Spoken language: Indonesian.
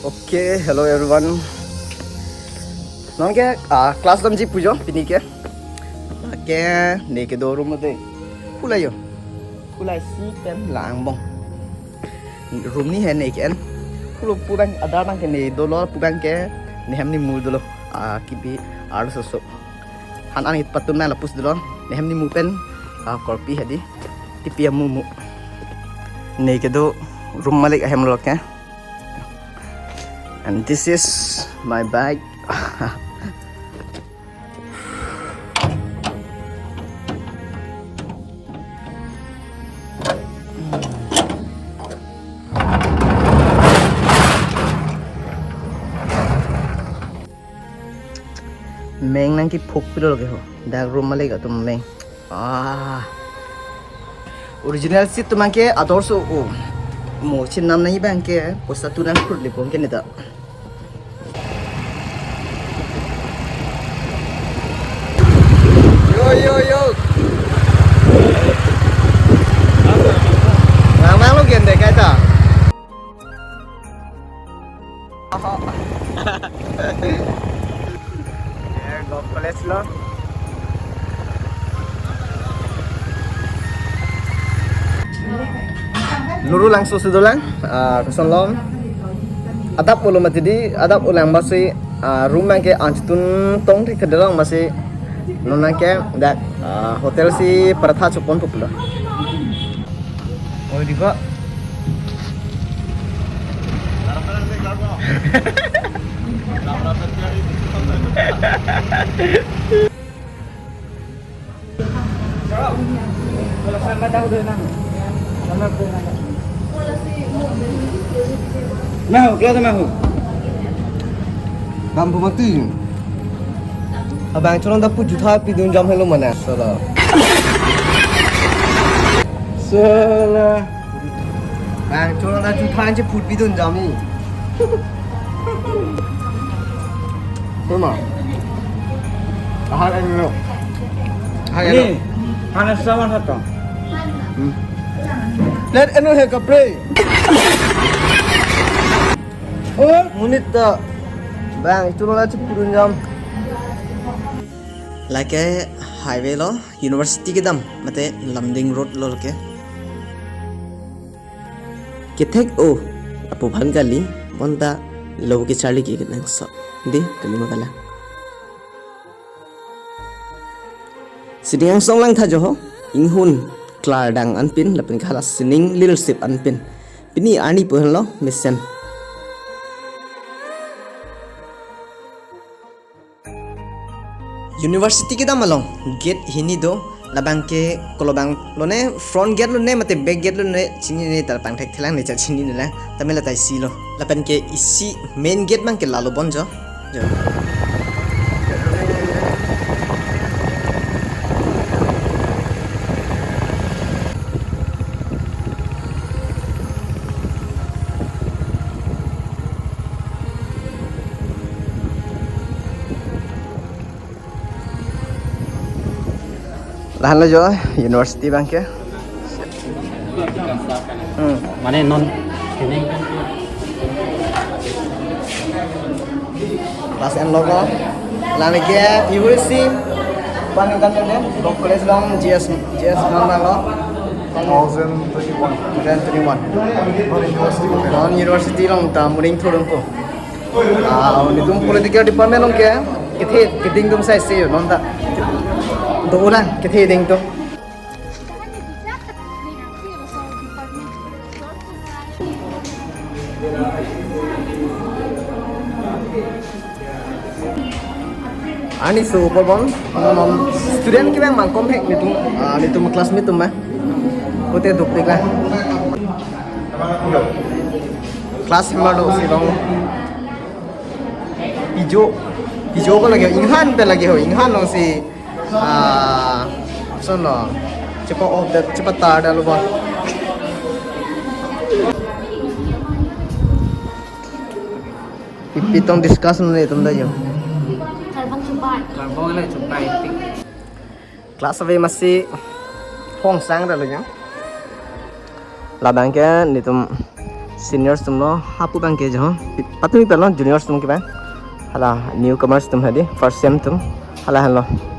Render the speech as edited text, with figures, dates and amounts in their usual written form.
Okay, hello everyone. Non ke class dam ji pujo pini ke. Ke ne ke do room de. Pulai yo. Pulai si pen lang bong. Room ni he ne ke en. Pulo purang ada nang ke ne do lo purang ke ne ham ni mu do lo. Kibi ar so. Han an it patun na lapus do lo. Ne ham ni mu pen korpi hadi. Tipi mu mu. Ne ke do room malik hem lo ke. And this is my bag. Meng nang ki phok pilo lage ho. Dag room male ga tum meng. Original seat tumake adorso o. Mo chin nam nahi bang ke posta tu nang khur lipom ke nida. Yo. Mang lo gen de kai ta. Go college lo. Nuru langsung sedolang kesolom. Adap ulo matidi, adap ulang masih rumah ke anjtun tong di kedalang masih nona ke dak hotel si Pratha Chupon popular. Oh di kok. Kalau sama dah udah nang. Sama udah nang. Mahu, keluar mahu. Bambu mati. Abang curang dah pujuk tapi dun jam hello mana? Salah. Bang curang dah pujuk aja put bidun jam ni. Sama. Ahal eno. Ini panas sama satu. Let eno he kapre. Oh, munit tak. Bang, itu lah cepurun jam. Like highway lo, university ke dam, mate Lamding road lo ke. Kithek oh, apu bhan kali, bonda lo ke charlie ke nang sab. Di kali magala. Sidang song lang tha jo ho, inghun klar dang anpin lapin khala sining leadership anpin. Pini ani pohon lo mission. University kita malong gate hini do labang ke kolobang lo ne front gate lo ne mate back gate lo ne chini ne tar pang thek thelang ne cha chini ne la tamela tai si lo lapan ke isi main gate mang ke lalo bonjo jo lahan lo jo university bang ke Mana non ini kelas en logo lahan ke you will see pan kan ne lo college long GS nama lo 2021. 2021 Non-university. non university long ta muring thurung ko nitum political department long ke kithe kiting tum sai se non ta do ulan kithe ding to ani so pobon student ki bang mangkom hek nitum classmate tum ma kote dupik la class hemado silong ijo ko lagi inghan pe lagi ho inghan long si sono cepat update cepat tar dah lupa pitong discussion ni tum dah yo kalau boleh coba itu. kelas sampai masih hong sang dah lo ya labang ke ni tum seniors tum lo hapu bang ke jho patumi pelon juniors tum ke bang hala newcomers tum hadi first sem tum hala hello